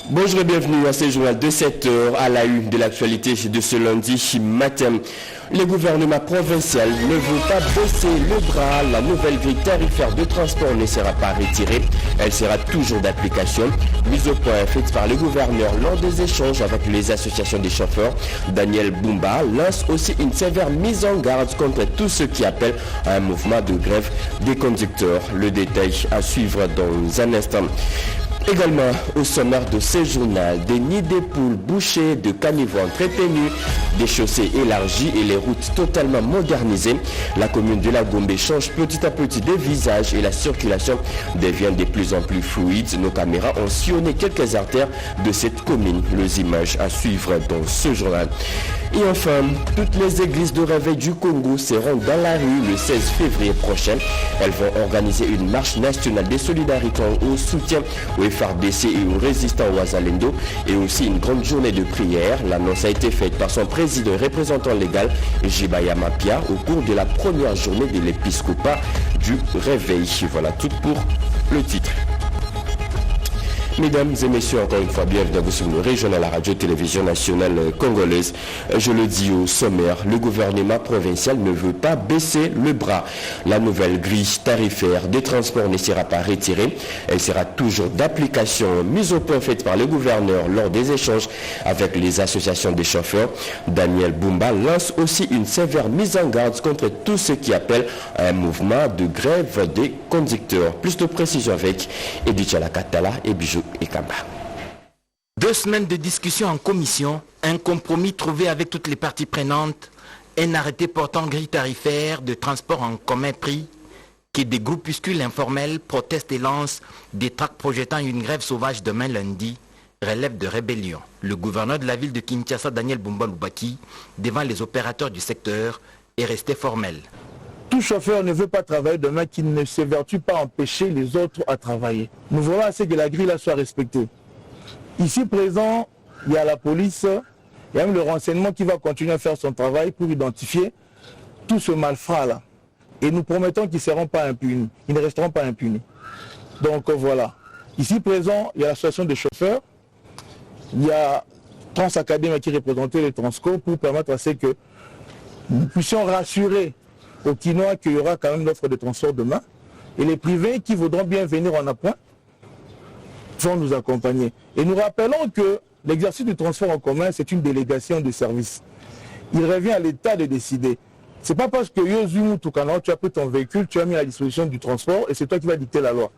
Bonjour et bienvenue à ce journal de 7h à la une de l'actualité de ce lundi matin. Le gouvernement provincial ne veut pas baisser le bras. La nouvelle grille tarifaire de transport ne sera pas retirée. Elle sera toujours d'application. Mise au point faite par le gouverneur lors des échanges avec les associations des chauffeurs. Daniel Bumba lance aussi une sévère mise en garde contre tous ceux qui appellent à un mouvement de grève des conducteurs. Le détail à suivre dans un instant. Également au sommaire de ce journal, des nids de poules bouchés, de caniveaux entretenus, des chaussées élargies et les routes totalement modernisées. La commune de la Gombe change petit à petit de visage et la circulation devient de plus en plus fluide. Nos caméras ont sillonné quelques artères de cette commune. Les images à suivre dans ce journal. Et enfin, toutes les églises de réveil du Congo seront dans la rue le 16 février prochain. Elles vont organiser une marche nationale de solidarité au soutien au FARDC et aux résistants Ouazalendo et aussi une grande journée de prière. L'annonce a été faite par son président et représentant légal Jibaya Mapia au cours de la première journée de l'épiscopat du réveil. Voilà tout pour le titre. Mesdames et messieurs, encore une fois, bienvenue à vous sur le régional, la radio-télévision nationale congolaise. Je le dis au sommaire, le gouvernement provincial ne veut pas baisser le bras. La nouvelle grille tarifaire des transports ne sera pas retirée. Elle sera toujours d'application, mise au point faite par le gouverneur lors des échanges avec les associations des chauffeurs. Daniel Bumba lance aussi une sévère mise en garde contre tous ceux qui appellent à un mouvement de grève des conducteurs. Plus de précision avec Edith Chalakatala et Bijou et Kamba. 2 semaines de discussion en commission, un compromis trouvé avec toutes les parties prenantes, un arrêté portant grille tarifaire de transport en commun pris, que des groupuscules informels protestent et lancent des tracts projetant une grève sauvage demain lundi, relève de rébellion. Le gouverneur de la ville de Kinshasa, Daniel Bumba Lubaki, devant les opérateurs du secteur, est resté formel. Tout chauffeur ne veut pas travailler demain qui ne s'évertue pas à empêcher les autres à travailler. Nous voulons assez que la grille là soit respectée. Ici présent, il y a la police, il y a même le renseignement qui va continuer à faire son travail pour identifier tout ce malfrat là. Et nous promettons qu'ils ne seront pas impunis, ils ne resteront pas impunis. Donc voilà. Ici présent, il y a l'association des chauffeurs, il y a Transacadémie qui représentait les Transco pour permettre à ce que nous puissions rassurer au Quinois qu'il y aura quand même l'offre de transport demain. Et les privés qui voudront bien venir en appoint vont nous accompagner. Et nous rappelons que l'exercice du transport en commun, c'est une délégation de service. Il revient à l'État de décider. Ce n'est pas parce que Yozumu Tukano, tu as pris ton véhicule, tu as mis à la disposition du transport et c'est toi qui vas dicter la loi.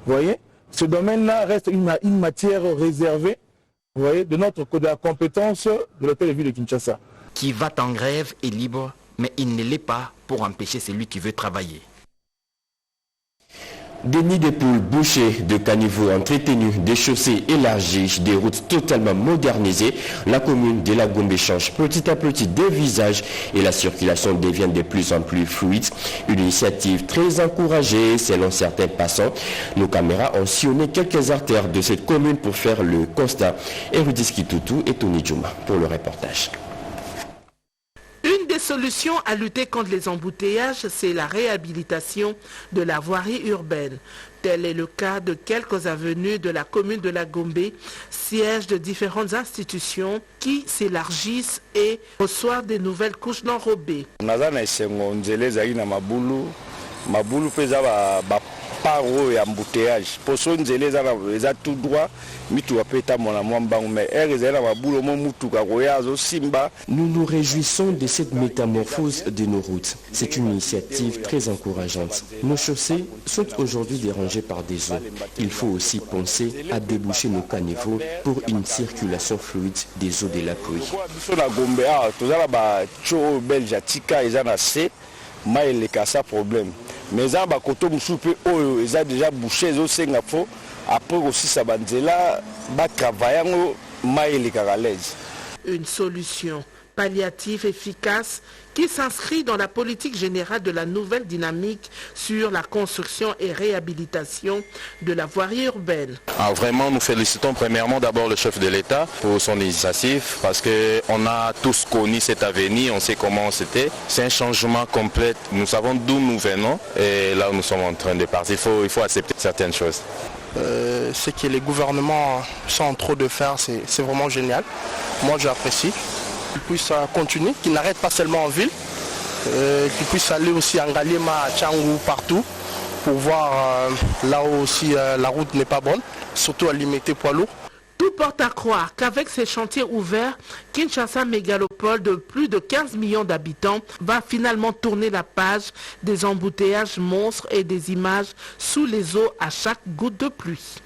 Vous voyez, ce domaine-là reste une matière réservée, vous voyez, de la compétence de l'hôtel de ville de Kinshasa. Qui va en grève est libre, mais il ne l'est pas pour empêcher celui qui veut travailler. Des nids de poules bouchés, de caniveaux entretenus, des chaussées élargies, des routes totalement modernisées, la commune de la Gombe change petit à petit de visage et la circulation devient de plus en plus fluide. Une initiative très encouragée selon certains passants. Nos caméras ont sillonné quelques artères de cette commune pour faire le constat. Erudis Kitutu et Tony Djouma pour le reportage. Une des solutions à lutter contre les embouteillages, c'est la réhabilitation de la voirie urbaine. Tel est le cas de quelques avenues de la commune de la Gombe, siège de différentes institutions qui s'élargissent et reçoivent des nouvelles couches d'enrobés. Paro et embouteillage. Pour ça, nous avons tout droit, nous nous réjouissons de cette métamorphose de nos routes. C'est une initiative très encourageante. Nos chaussées sont aujourd'hui dérangées par des eaux. Il faut aussi penser à déboucher nos caniveaux pour une circulation fluide des eaux de la pluie. Mais ça va côté musupe oh ils ont déjà bouché ils ont Singapour après aussi ça banzela va travailler maïli caralège. Une solution palliatif efficace qui s'inscrit dans la politique générale de la nouvelle dynamique sur la construction et réhabilitation de la voirie urbaine. Vraiment, nous félicitons premièrement d'abord le chef de l'État pour son initiative parce qu'on a tous connu cet avenir, on sait comment c'était. C'est un changement complet, nous savons d'où nous venons et là où nous sommes en train de partir. Il faut accepter certaines choses. Ce que les gouvernements sont en train de faire, c'est vraiment génial. Moi, j'apprécie. Qu'ils puissent continuer, qu'ils n'arrêtent pas seulement en ville, qu'ils puissent aller aussi en Galima, à Tchangou, partout, pour voir là où aussi la route n'est pas bonne, surtout à limiter poids lourds. Tout porte à croire qu'avec ces chantiers ouverts, Kinshasa, mégalopole de plus de 15 millions d'habitants, va finalement tourner la page des embouteillages monstres et des images sous les eaux à chaque goutte de pluie.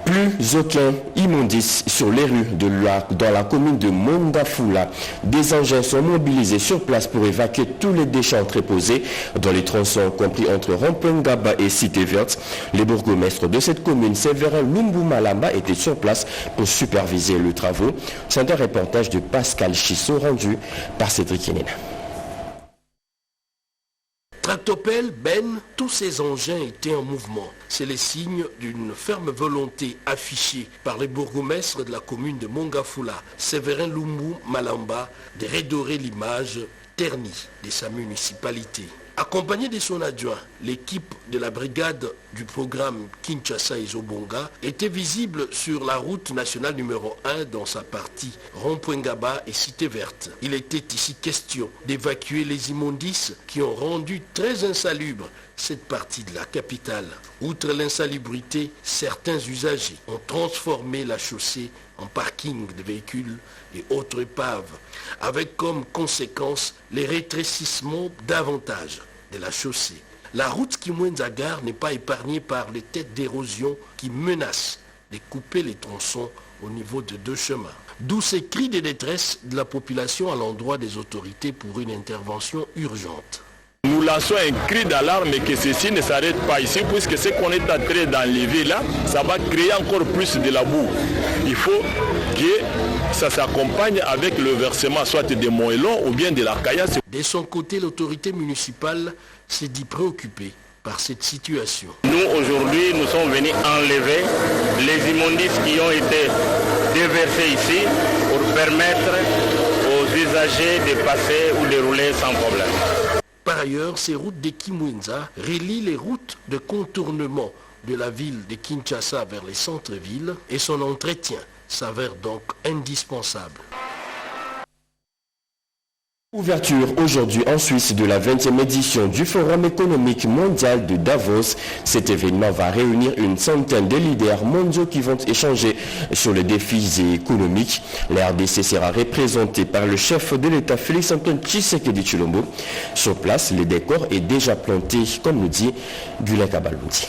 Plus aucun immondice sur les rues dans la commune de Mongafula. Des engins sont mobilisés sur place pour évacuer tous les déchets entreposés dans les tronçons compris entre Rond-Point-Ngaba et Cité Verte. Les bourgmestres de cette commune, Séverin Lumbu Malamba, étaient sur place pour superviser le travaux. C'est un reportage de Pascal Chisson rendu par Cédric Yenina. Tractopelle, benne, tous ces engins étaient en mouvement. C'est le signe d'une ferme volonté affichée par les bourgmestres de la commune de Mongafula, Séverin Lumbu Malamba, de redorer l'image ternie de sa municipalité. Accompagné de son adjoint, l'équipe de la brigade du programme Kinshasa et Zobonga était visible sur la route nationale numéro 1 dans sa partie Rond-Point-Ngaba et Cité Verte. Il était ici question d'évacuer les immondices qui ont rendu très insalubre cette partie de la capitale. Outre l'insalubrité, certains usagers ont transformé la chaussée en parking de véhicules et autres épaves, avec comme conséquence les rétrécissements davantage de la chaussée. La route Kimwenza-Gare n'est pas épargnée par les têtes d'érosion qui menacent de couper les tronçons au niveau de 2 chemins. D'où ces cris de détresse de la population à l'endroit des autorités pour une intervention urgente. Nous lançons un cri d'alarme que ceci ne s'arrête pas ici, puisque ce qu'on est en train d'enlever là, ça va créer encore plus de la boue. Il faut que ça s'accompagne avec le versement soit des moellons ou bien de la caillasse. De son côté, l'autorité municipale s'est dit préoccupée par cette situation. Nous, aujourd'hui, nous sommes venus enlever les immondices qui ont été déversés ici pour permettre aux usagers de passer ou de rouler sans problème. Par ailleurs, ces routes de Kimwenza relient les routes de contournement de la ville de Kinshasa vers les centres-villes et son entretien s'avère donc indispensable. Ouverture aujourd'hui en Suisse de la 20e édition du Forum économique mondial de Davos. Cet événement va réunir une centaine de leaders mondiaux qui vont échanger sur les défis économiques. La RDC sera représentée par le chef de l'État Félix-Antoine Tshisekedi Tshilombo. Sur place, le décor est déjà planté, comme nous dit Gulin Kabaloundi.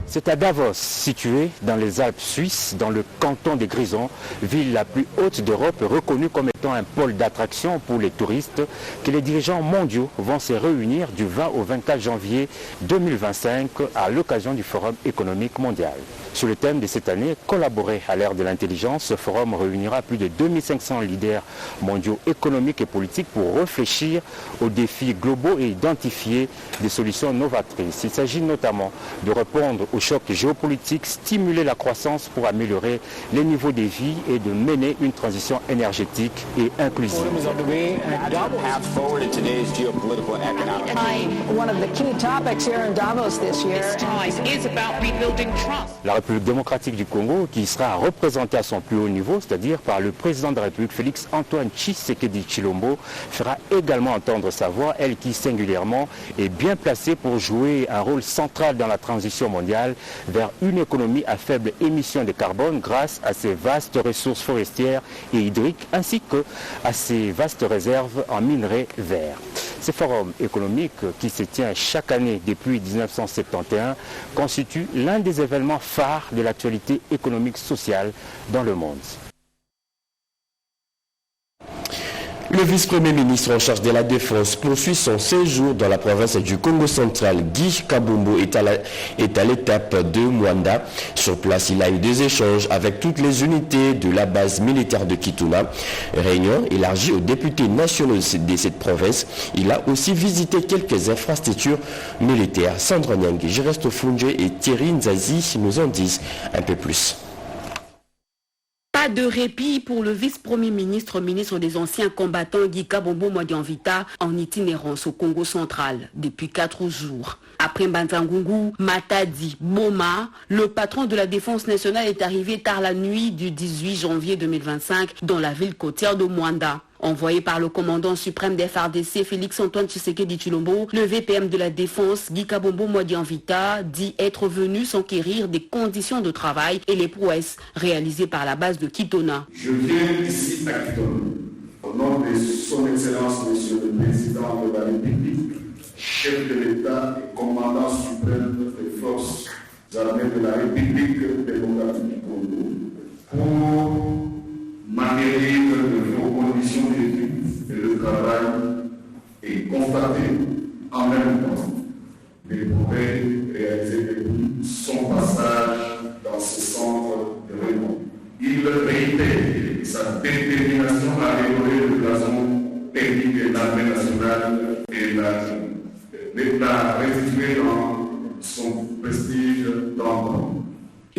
C'est à Davos, situé dans les Alpes suisses, dans le canton des Grisons, ville la plus haute d'Europe, reconnue comme étant un pôle d'attraction pour les touristes, que les dirigeants mondiaux vont se réunir du 20 au 24 janvier 2025 à l'occasion du Forum économique mondial. Sur le thème de cette année, collaborer à l'ère de l'intelligence, ce forum réunira plus de 2500 leaders mondiaux économiques et politiques pour réfléchir aux défis globaux et identifier des solutions novatrices. Il s'agit notamment de répondre aux chocs géopolitiques, stimuler la croissance pour améliorer les niveaux de vie et de mener une transition énergétique et inclusive. La République démocratique du Congo, qui sera représentée à son plus haut niveau, c'est-à-dire par le président de la République Félix-Antoine Tshisekedi Tshilombo, fera également entendre sa voix, elle qui singulièrement est bien placée pour jouer un rôle central dans la transition mondiale vers une économie à faible émission de carbone grâce à ses vastes ressources forestières et hydriques ainsi que à ses vastes réserves en minerais verts. Ce forum économique qui se tient chaque année depuis 1971 constitue l'un des événements phares de l'actualité économique sociale dans le monde. Le vice-premier ministre en charge de la Défense poursuit son séjour dans la province du Congo central. Guy Kabombo est à l'étape de Mwanda. Sur place, il a eu des échanges avec toutes les unités de la base militaire de Kituna. Réunion élargie aux députés nationaux de cette province. Il a aussi visité quelques infrastructures militaires. Sandra Nyangui, Geresto Funge et Thierry Nzazi nous en disent un peu plus. Pas de répit pour le vice-premier ministre, ministre des anciens combattants Guy Kabombo Mwadianvita en itinérance au Congo central depuis 4 jours. Après Mbanzangungu, Matadi, Boma, le patron de la défense nationale est arrivé tard la nuit du 18 janvier 2025 dans la ville côtière de Mwanda. Envoyé par le commandant suprême des FARDC, Félix-Antoine Tshisekedi Tshilombo, le VPM de la Défense, Guy Kabombo Mwadianvita, dit être venu s'enquérir des conditions de travail et les prouesses réalisées par la base de Kitona. Je viens ici à Kitona, au nom de son Excellence, Monsieur le Président de la République, chef de l'État et commandant suprême des forces armées de la République démocratique du Congo, pour m'acquérir de vos conditions de vie et de travail et constater en même temps les progrès réalisés depuis son passage dans ce centre de réunion. Il réitère sa détermination à améliorer le blason technique de l'armée nationale et l'État restitué dans son prestige d'antan.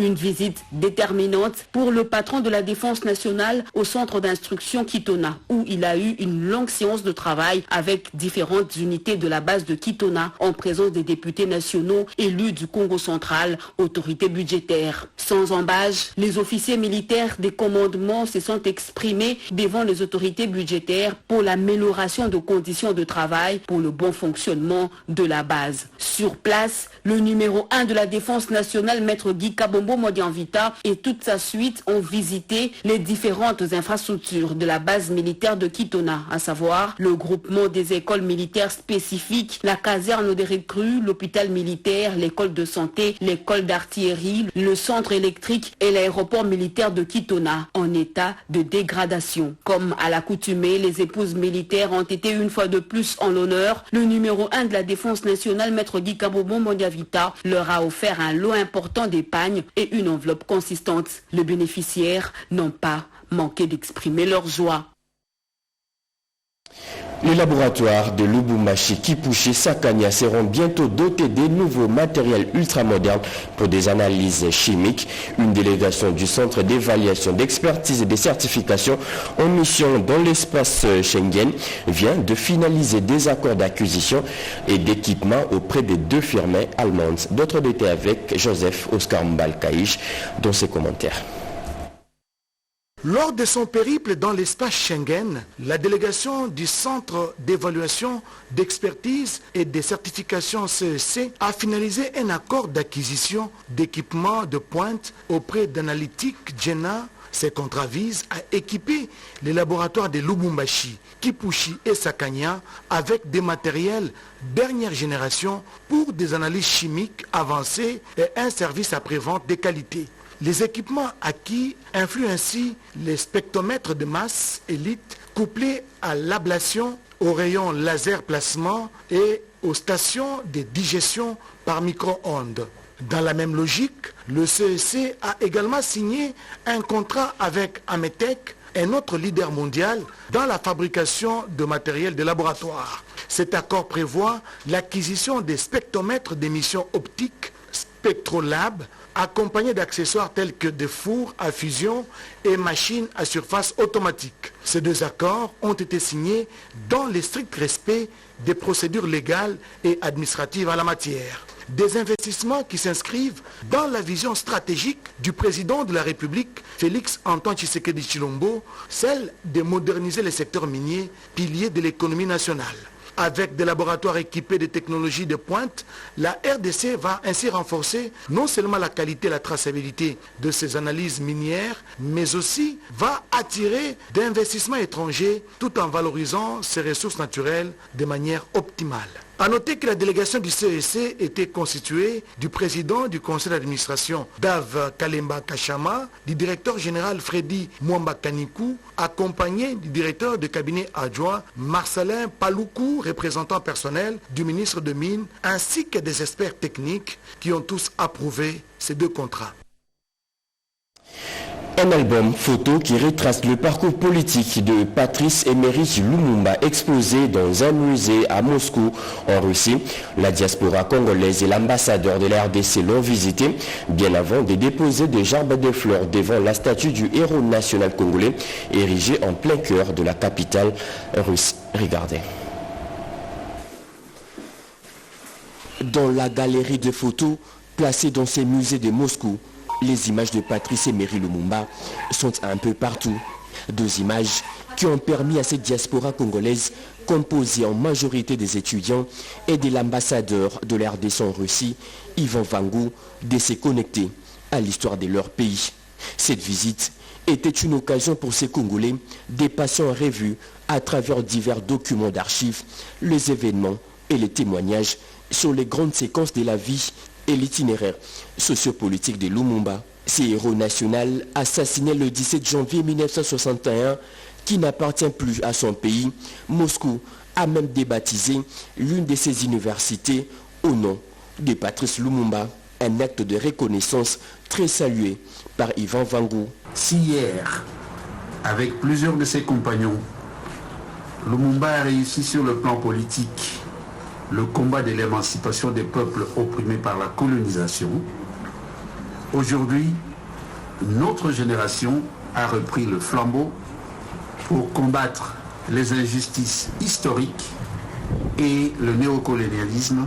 Une visite déterminante pour le patron de la défense nationale au centre d'instruction Kitona, où il a eu une longue séance de travail avec différentes unités de la base de Kitona en présence des députés nationaux élus du Congo central, autorités budgétaires. Sans embâche, les officiers militaires des commandements se sont exprimés devant les autorités budgétaires pour l'amélioration de conditions de travail pour le bon fonctionnement de la base. Sur place, le numéro 1 de la défense nationale, maître Guy Kabombo Mwadianvita et toute sa suite ont visité les différentes infrastructures de la base militaire de Kitona, à savoir le groupement des écoles militaires spécifiques, la caserne des recrues, l'hôpital militaire, l'école de santé, l'école d'artillerie, le centre électrique et l'aéroport militaire de Kitona en état de dégradation. Comme à l'accoutumée, les épouses militaires ont été une fois de plus en l'honneur. Le numéro 1 de la défense nationale, maître Guy Kabombo Mwadianvita, leur a offert un lot important d'épargne et une enveloppe consistante. Les bénéficiaires n'ont pas manqué d'exprimer leur joie. Les laboratoires de Lubumbashi, Kipushi, Sakania seront bientôt dotés des nouveaux matériels ultramodernes pour des analyses chimiques. Une délégation du Centre d'évaluation, d'expertise et de certification en mission dans l'espace Schengen vient de finaliser des accords d'acquisition et d'équipement auprès des 2 firmes allemandes. D'autres détails avec Joseph Oscar Mbalkaïch dans ses commentaires. Lors de son périple dans l'espace Schengen, la délégation du Centre d'évaluation, d'expertise et de certification CEC a finalisé un accord d'acquisition d'équipements de pointe auprès d'Analytique Jena. Ces contrats visent à équiper les laboratoires de Lubumbashi, Kipushi et Sakania avec des matériels dernière génération pour des analyses chimiques avancées et un service après-vente de qualité. Les équipements acquis influent ainsi les spectromètres de masse élite couplés à l'ablation, aux rayons laser placement et aux stations de digestion par micro-ondes. Dans la même logique, le CEC a également signé un contrat avec Ametec, un autre leader mondial dans la fabrication de matériel de laboratoire. Cet accord prévoit l'acquisition des spectromètres d'émission optique Spectrolab, accompagnés d'accessoires tels que des fours à fusion et machines à surface automatique. Ces 2 accords ont été signés dans le strict respect des procédures légales et administratives en la matière. Des investissements qui s'inscrivent dans la vision stratégique du président de la République, Félix-Antoine Tshisekedi Tshilombo, celle de moderniser les secteurs miniers, piliers de l'économie nationale. Avec des laboratoires équipés de technologies de pointe, la RDC va ainsi renforcer non seulement la qualité et la traçabilité de ses analyses minières, mais aussi va attirer d'investissements étrangers tout en valorisant ses ressources naturelles de manière optimale. A noter que la délégation du CEC était constituée du président du conseil d'administration Dave Kalemba Kachama, du directeur général Freddy Mwamba Kanikou, accompagné du directeur de cabinet adjoint Marcelin Paloukou, représentant personnel du ministre de Mines, ainsi que des experts techniques qui ont tous approuvé ces deux contrats. Un album photo qui retrace le parcours politique de Patrice Emery Lumumba exposé dans un musée à Moscou en Russie. La diaspora congolaise et l'ambassadeur de la RDC l'ont visité bien avant de déposer des gerbes de fleurs devant la statue du héros national congolais érigée en plein cœur de la capitale russe. Regardez. Dans la galerie de photos placée dans ces musées de Moscou, les images de Patrice Emery Lumumba sont un peu partout. Deux images qui ont permis à cette diaspora congolaise, composée en majorité des étudiants et de l'ambassadeur de la RDC en Russie, Ivan Vangou, de se connecter à l'histoire de leur pays. Cette visite était une occasion pour ces Congolais de passer en revue à travers divers documents d'archives, les événements et les témoignages sur les grandes séquences de la vie et l'itinéraire sociopolitique de Lumumba, ce héros national assassiné le 17 janvier 1961 qui n'appartient plus à son pays. Moscou a même débaptisé l'une de ses universités au nom de Patrice Lumumba, un acte de reconnaissance très salué par Ivan Vangou. Si hier, avec plusieurs de ses compagnons, Lumumba a réussi sur le plan politique le combat de l'émancipation des peuples opprimés par la colonisation, aujourd'hui, notre génération a repris le flambeau pour combattre les injustices historiques et le néocolonialisme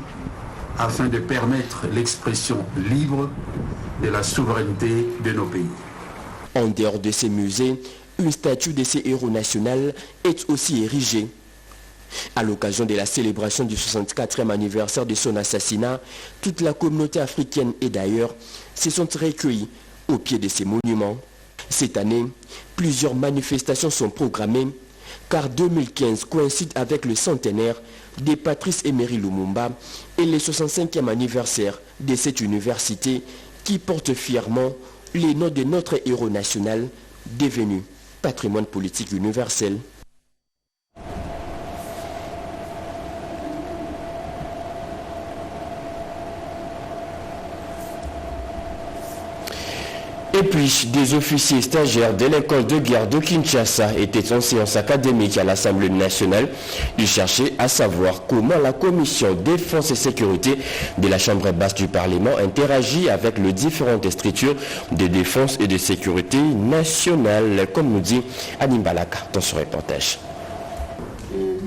afin de permettre l'expression libre de la souveraineté de nos pays. En dehors de ces musées, une statue de ces héros nationaux est aussi érigée. À l'occasion de la célébration du 64e anniversaire de son assassinat, toute la communauté africaine et d'ailleurs se sont recueillis au pied de ces monuments. Cette année, plusieurs manifestations sont programmées car 2015 coïncide avec le centenaire de Patrice Emery Lumumba et le 65e anniversaire de cette université qui porte fièrement les noms de notre héros national devenu patrimoine politique universel. Et puis, des officiers stagiaires de l'école de guerre de Kinshasa étaient en séance académique à l'Assemblée nationale. Ils cherchaient à savoir comment la commission défense et sécurité de la Chambre basse du Parlement interagit avec les différentes structures de défense et de sécurité nationale, comme nous dit Anim Balaka dans ce reportage.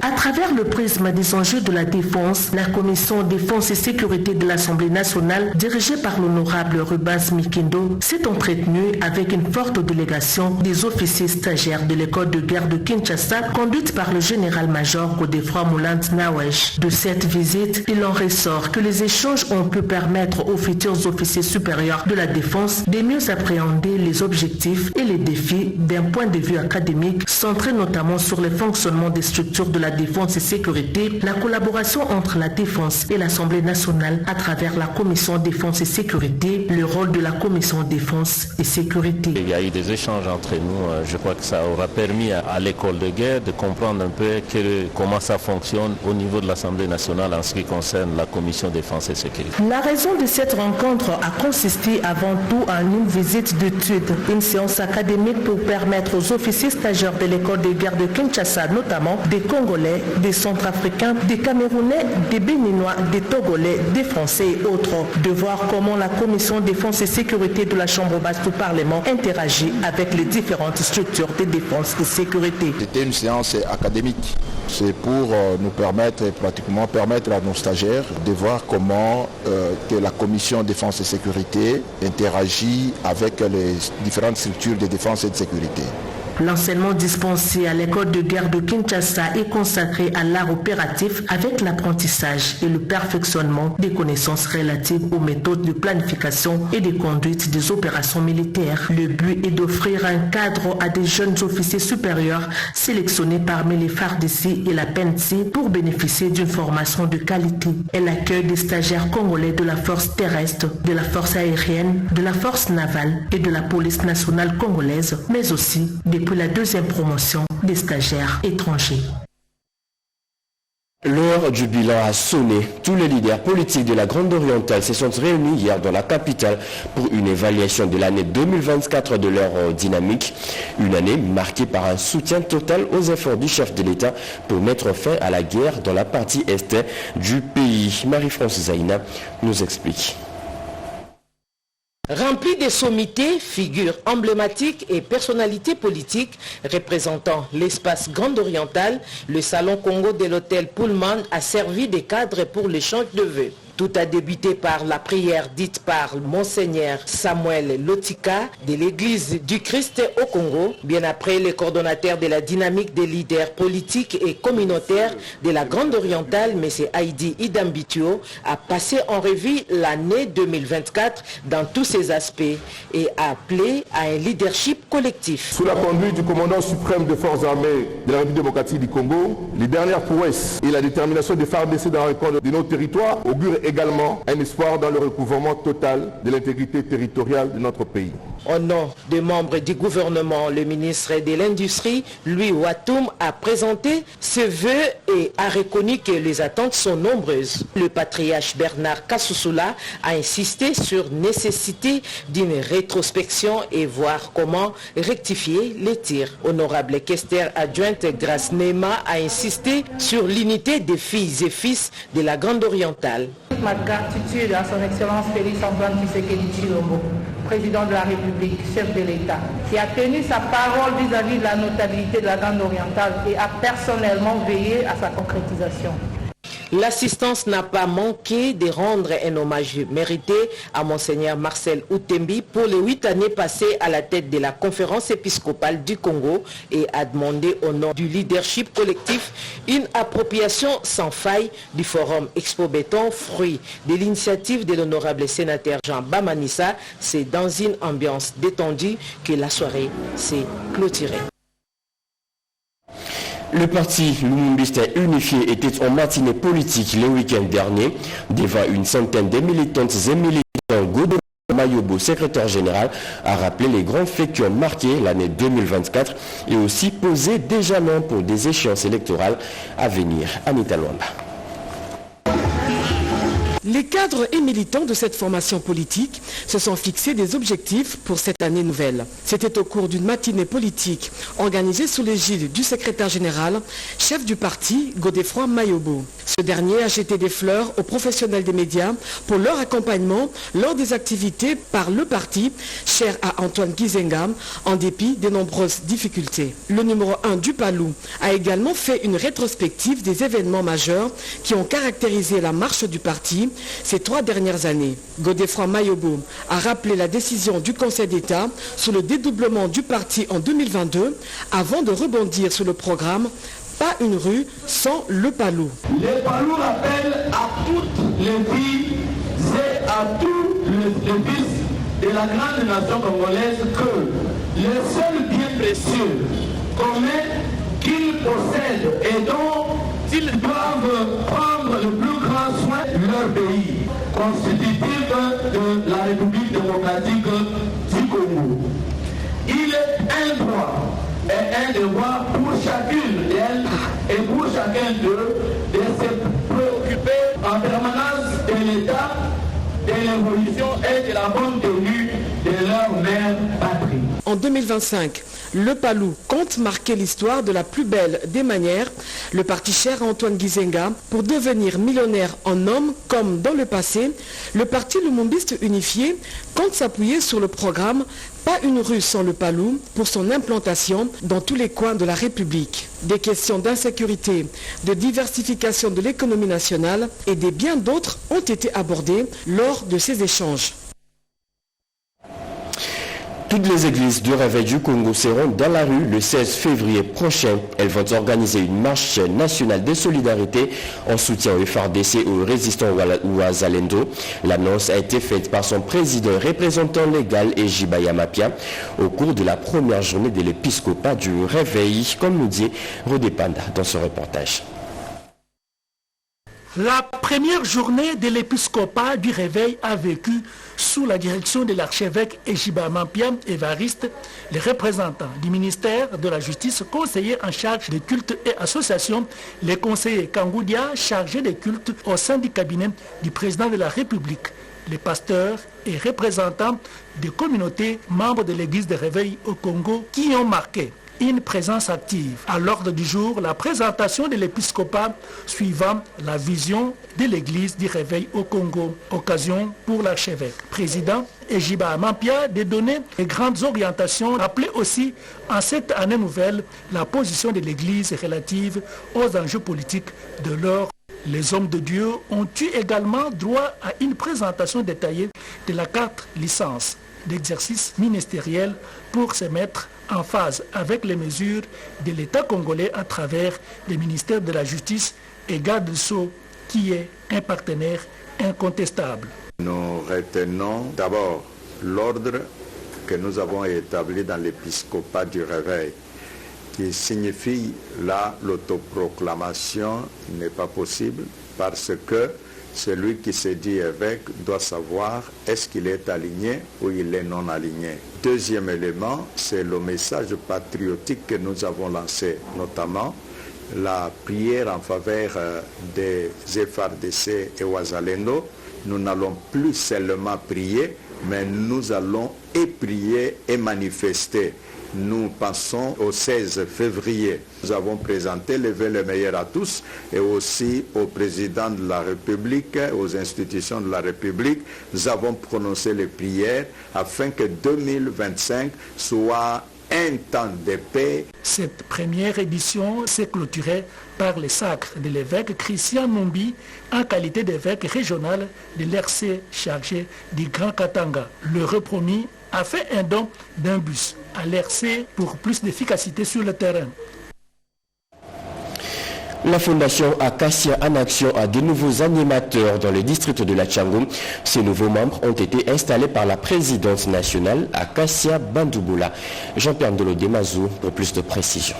À travers le prisme des enjeux de la défense, la commission défense et sécurité de l'Assemblée nationale, dirigée par l'honorable Rubens Mikindo, s'est entretenue avec une forte délégation des officiers stagiaires de l'école de guerre de Kinshasa, conduite par le général-major Godefroy Mouland Nawesh. De cette visite, il en ressort que les échanges ont pu permettre aux futurs officiers supérieurs de la défense de mieux appréhender les objectifs et les défis d'un point de vue académique, centré notamment sur le fonctionnement des structures de la défense et sécurité, la collaboration entre la défense et l'Assemblée nationale à travers la commission défense et sécurité, le rôle de la commission défense et sécurité. Il y a eu des échanges entre nous, je crois que ça aura permis à l'école de guerre de comprendre un peu comment ça fonctionne au niveau de l'Assemblée nationale en ce qui concerne la commission défense et sécurité. La raison de cette rencontre a consisté avant tout en une visite d'études, une séance académique pour permettre aux officiers stagiaires de l'école de guerre de Kinshasa, notamment des Congolais, des Centrafricains, des Camerounais, des Béninois, des Togolais, des Français et autres, de voir comment la commission défense et sécurité de la Chambre basse du Parlement interagit avec les différentes structures de défense et sécurité. C'était une séance académique. C'est pour nous permettre à nos stagiaires de voir comment que la commission défense et sécurité interagit avec les différentes structures de défense et de sécurité. L'enseignement dispensé à l'école de guerre de Kinshasa est consacré à l'art opératif avec l'apprentissage et le perfectionnement des connaissances relatives aux méthodes de planification et de conduite des opérations militaires. Le but est d'offrir un cadre à des jeunes officiers supérieurs sélectionnés parmi les FARDC et la PENSI pour bénéficier d'une formation de qualité. Elle accueille des stagiaires congolais de la force terrestre, de la force aérienne, de la force navale et de la police nationale congolaise, mais aussi depuis la deuxième promotion des stagiaires étrangers. L'heure du bilan a sonné. Tous les leaders politiques de la Grande Orientale se sont réunis hier dans la capitale pour une évaluation de l'année 2024 de leur dynamique. Une année marquée par un soutien total aux efforts du chef de l'État pour mettre fin à la guerre dans la partie est du pays. Marie-France Zaïna nous explique. Rempli de sommités, figures emblématiques et personnalités politiques représentant l'espace Grande Orientale, le salon Congo de l'hôtel Pullman a servi de cadre pour l'échange de vœux. Tout a débuté par la prière dite par Monseigneur Samuel Lotika de l'église du Christ au Congo. Bien après, le coordonnateur de la dynamique des leaders politiques et communautaires de la Grande Orientale, M. Haïdi Idambitio, a passé en revue l'année 2024 dans tous ses aspects et a appelé à un leadership collectif. Sous la conduite du commandant suprême des forces armées de la République démocratique du Congo, les dernières prouesses et la détermination des FARDC dans la réponse de nos territoires augurent également un espoir dans le recouvrement total de l'intégrité territoriale de notre pays. Au nom des membres du gouvernement, le ministre de l'Industrie, Louis Watoum, a présenté ses vœux et a reconnu que les attentes sont nombreuses. Le patriarche Bernard Kassoussoula a insisté sur la nécessité d'une rétrospection et voir comment rectifier les tirs. Honorable questeur adjointe Grace Nema a insisté sur l'unité des filles et fils de la Grande Orientale. Ma gratitude à son Excellence Félix Antoine Tshisekedi Tshilombo, président de la République, chef de l'État, qui a tenu sa parole vis-à-vis de la notabilité de la Grande Orientale et a personnellement veillé à sa concrétisation. L'assistance n'a pas manqué de rendre un hommage mérité à Monseigneur Marcel Outembi pour les 8 années passées à la tête de la conférence épiscopale du Congo et a demandé au nom du leadership collectif une appropriation sans faille du forum Expo Béton, fruit de l'initiative de l'honorable sénateur Jean Bamanissa. C'est dans une ambiance détendue que la soirée s'est clôturée. Le parti lumumbiste unifié était en matinée politique le week-end dernier devant une centaine de militantes et militants. Godefroy Mayobo, secrétaire général, a rappelé les grands faits qui ont marqué l'année 2024 et aussi posé des jalons pour des échéances électorales à venir. Anita Luamba. Les cadres et militants de cette formation politique se sont fixés des objectifs pour cette année nouvelle. C'était au cours d'une matinée politique organisée sous l'égide du secrétaire général, chef du parti, Godefroy Mayobo. Ce dernier a jeté des fleurs aux professionnels des médias pour leur accompagnement lors des activités par le parti, cher à Antoine Gizenga, en dépit des nombreuses difficultés. Le numéro 1 du Palou a également fait une rétrospective des événements majeurs qui ont caractérisé la marche du parti ces 3 dernières années. Godefroy Mayobo a rappelé la décision du Conseil d'État sur le dédoublement du parti en 2022 avant de rebondir sur le programme Pas une rue sans le Palou. Le Palou rappelle à toutes les filles et à tous les fils de la grande nation congolaise que le seul bien précieux commun qu'ils possèdent et dont ils doivent prendre le plus grand soin de leur pays, constitutif de la République démocratique du Congo. Il est un droit et un devoir pour chacune d'elles et pour chacun d'eux de se préoccuper en permanence de l'État, de l'évolution et de la bonne tenue de leur mère patrie. En 2025, le Palou compte marquer l'histoire de la plus belle des manières, le parti cher à Antoine Gizenga, pour devenir millionnaire en homme comme dans le passé. Le parti lumumbiste unifié compte s'appuyer sur le programme Pas une rue sans le Palou pour son implantation dans tous les coins de la République. Des questions d'insécurité, de diversification de l'économie nationale et des bien d'autres ont été abordées lors de ces échanges. Toutes les églises du Réveil du Congo seront dans la rue le 16 février prochain. Elles vont organiser une marche nationale de solidarité en soutien au FARDC et aux résistants Ouazalendo. L'annonce a été faite par son président représentant légal Ejibaya Mapia au cours de la première journée de l'épiscopat du Réveil, comme nous dit Rodépanda dans ce reportage. La première journée de l'épiscopat du Réveil a vécu sous la direction de l'archevêque Ejibaya Mapia Évariste, les représentants du ministère de la Justice, conseillers en charge des cultes et associations, les conseillers Kangoudia chargés des cultes au sein du cabinet du président de la République, les pasteurs et représentants des communautés membres de l'église de Réveil au Congo qui ont marqué une présence active. À l'ordre du jour, la présentation de l'épiscopat suivant la vision de l'église du Réveil au Congo. Occasion pour l'archevêque président Ejibaya Mapia de donner les grandes orientations, rappeler aussi en cette année nouvelle la position de l'église relative aux enjeux politiques de l'or. Les hommes de Dieu ont eu également droit à une présentation détaillée de la carte licence d'exercice ministériel pour se mettre en phase avec les mesures de l'État congolais à travers le ministère de la Justice et Garde des Sceaux, qui est un partenaire incontestable. Nous retenons d'abord l'ordre que nous avons établi dans l'épiscopat du Réveil, qui signifie là l'autoproclamation n'est pas possible parce que celui qui se dit évêque doit savoir est-ce qu'il est aligné ou il est non aligné. Deuxième élément, c'est le message patriotique que nous avons lancé, notamment la prière en faveur des FARDC et Ouazalendo. Nous n'allons plus seulement prier, mais nous allons et prier et manifester. Nous pensons au 16 février. Nous avons présenté le vœu le meilleur à tous et aussi au président de la République, aux institutions de la République. Nous avons prononcé les prières afin que 2025 soit un temps de paix. Cette première édition s'est clôturée par le sacre de l'évêque Christian Numbi en qualité d'évêque régional de l'RC chargé du Grand Katanga. Le repromis a fait un don d'un bus à l'RC pour plus d'efficacité sur le terrain. La fondation Acacia en action a de nouveaux animateurs dans le district de la Tchangou. Ces nouveaux membres ont été installés par la présidence nationale Acacia Bandouboula. Jean-Pierre Ndolo Demazou pour plus de précision.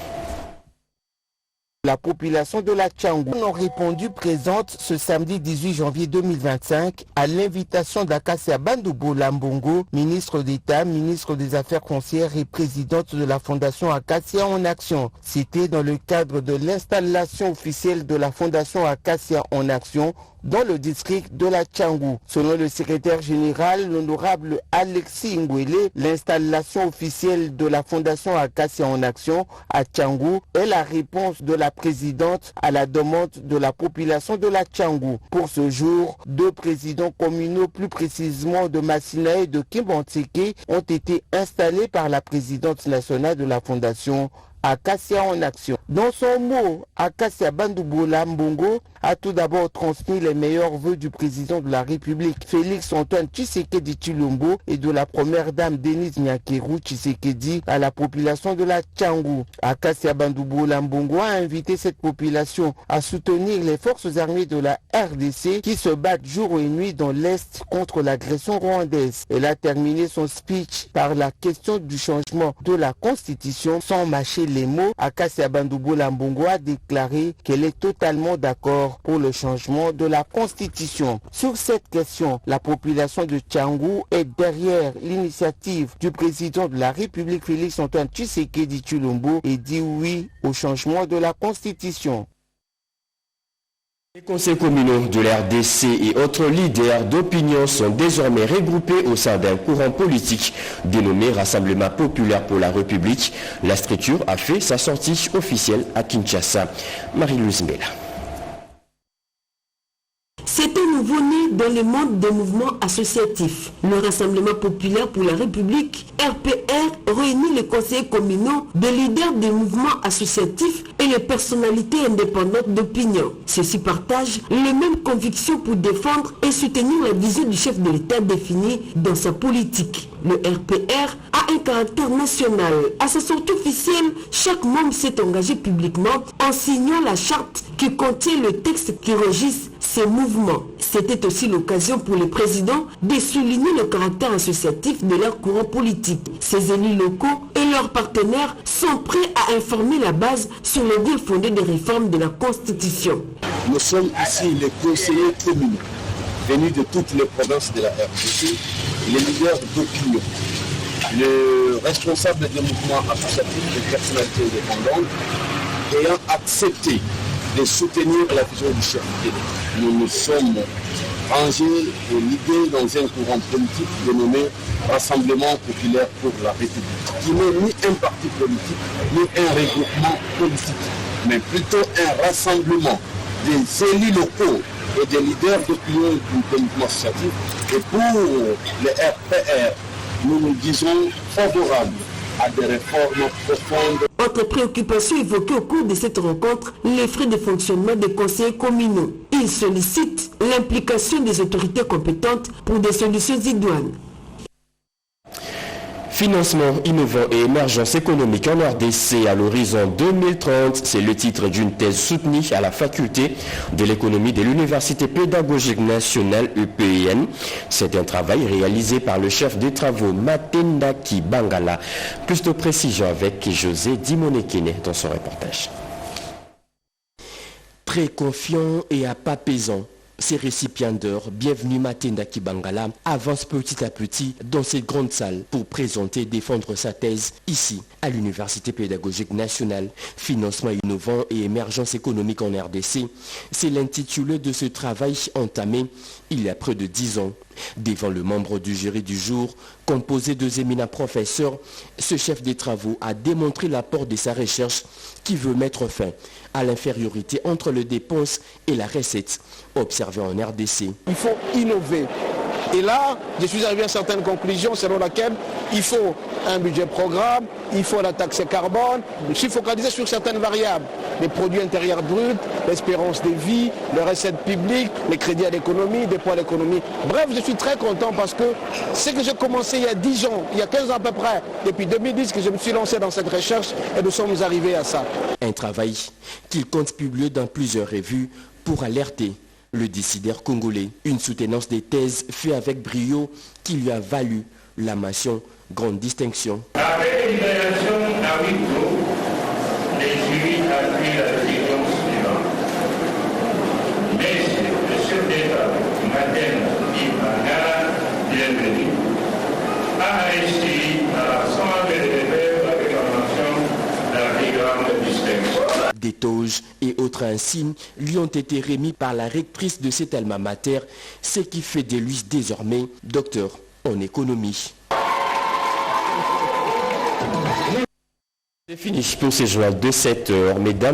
La population de la Tchangou ont répondu présente ce samedi 18 janvier 2025 à l'invitation d'Acacia Bandouboula Mbongo, ministre d'État, ministre des Affaires foncières et présidente de la fondation Acacia en action. C'était dans le cadre de l'installation officielle de la fondation Acacia en action dans le district de la Tchangou. Selon le secrétaire général, l'honorable Alexis Ngwele, l'installation officielle de la fondation Acacia en action à Tchangou est la réponse de la présidente à la demande de la population de la Tchangou. Pour ce jour, 2 présidents communaux, plus précisément de Massina et de Kimbanteke, ont été installés par la présidente nationale de la fondation Acacia en action. Dans son mot, Acacia Bandouboula Mbongo a tout d'abord transmis les meilleurs vœux du président de la République, Félix Antoine Tshisekedi Tshilombo, et de la première dame Denise Nyakeru Tshisekedi à la population de la Tchangou. Acacia Bandouboula Mbongo a invité cette population à soutenir les forces armées de la RDC qui se battent jour et nuit dans l'Est contre l'agression rwandaise. Elle a terminé son speech par la question du changement de la Constitution. Sans mâcher les mots, Acacia Bandouboula Mbongo a déclaré qu'elle est totalement d'accord pour le changement de la Constitution. Sur cette question, la population de Tchangou est derrière l'initiative du président de la République Félix Antoine Tshisekedi Tshilombo et dit oui au changement de la Constitution. Les conseils communaux de l'RDC et autres leaders d'opinion sont désormais regroupés au sein d'un courant politique dénommé Rassemblement populaire pour la République. La structure a fait sa sortie officielle à Kinshasa. Marie-Louise Mbela. C'est un nouveau-né dans le monde des mouvements associatifs. Le Rassemblement populaire pour la République, RPR, réunit les conseillers communaux, des leaders des mouvements associatifs et les personnalités indépendantes d'opinion. Ceux-ci partagent les mêmes convictions pour défendre et soutenir la vision du chef de l'État définie dans sa politique. Le RPR a un caractère national. À sa sortie officielle, chaque membre s'est engagé publiquement en signant la charte qui contient le texte qui régisse ces mouvements. C'était aussi l'occasion pour les présidents de souligner le caractère associatif de leur courant politique. Ces élus locaux et leurs partenaires sont prêts à informer la base sur le bien fondé des réformes de la Constitution. Nous sommes ici les conseillers communaux venus de toutes les provinces de la RDC, les leaders d'opinion, les responsables des mouvements associatifs, des personnalités indépendantes, ayant accepté de soutenir la vision du chef de l'État. Nous nous sommes rangés et ligués dans un courant politique dénommé Rassemblement populaire pour la République, qui n'est ni un parti politique, ni un regroupement politique, mais plutôt un rassemblement des élus locaux et des leaders d'opinion du mouvement associatif. Et pour les RPR, nous nous disons favorables à des réformes profondes. Autre préoccupation évoquée au cours de cette rencontre, les frais de fonctionnement des conseillers communaux. Ils sollicitent l'implication des autorités compétentes pour des solutions idoines. Financement innovant et émergence économique en RDC à l'horizon 2030, c'est le titre d'une thèse soutenue à la faculté de l'économie de l'Université pédagogique nationale UPN. C'est un travail réalisé par le chef des travaux Matenda Kibangala. Plus de précision avec José Dimonekene dans son reportage. Très confiant et à pas pesant, ces récipiendaires, bienvenue Matenda Kibangala, avancent petit à petit dans cette grande salle pour présenter et défendre sa thèse ici, à l'Université pédagogique nationale. Financement innovant et émergence économique en RDC, c'est l'intitulé de ce travail entamé il y a près de 10 ans. Devant le membre du jury du jour, composé de éminents professeurs, ce chef des travaux a démontré l'apport de sa recherche qui veut mettre fin à l'infériorité entre les dépenses et la recette observée en RDC. Il faut innover. Et là, je suis arrivé à certaines conclusions selon lesquelles il faut un budget programme, il faut la taxe carbone. Je suis focalisé sur certaines variables. Les produits intérieurs bruts, l'espérance de vie, les recettes publiques, les crédits à l'économie, des poids à l'économie. Bref, je suis très content parce que ce que j'ai commencé il y a 10 ans, il y a 15 ans à peu près, depuis 2010 que je me suis lancé dans cette recherche et nous sommes arrivés à ça. Un travail qu'il compte publier dans plusieurs revues pour alerter le décideur congolais. Une soutenance des thèses faite avec brio qui lui a valu la mention grande distinction. Après délibération à huis clos, le jury a pris la décision suivante. Monsieur le chef d'État, Matenda Kibangala, bienvenue, a réussi à s'enlever les élèves avec la mention la plus grande distinction. Des toges et autres insignes lui ont été remis par la rectrice de cet alma mater, ce qui fait de lui désormais docteur en économie. C'est fini pour ce journal de 7 heures, mesdames.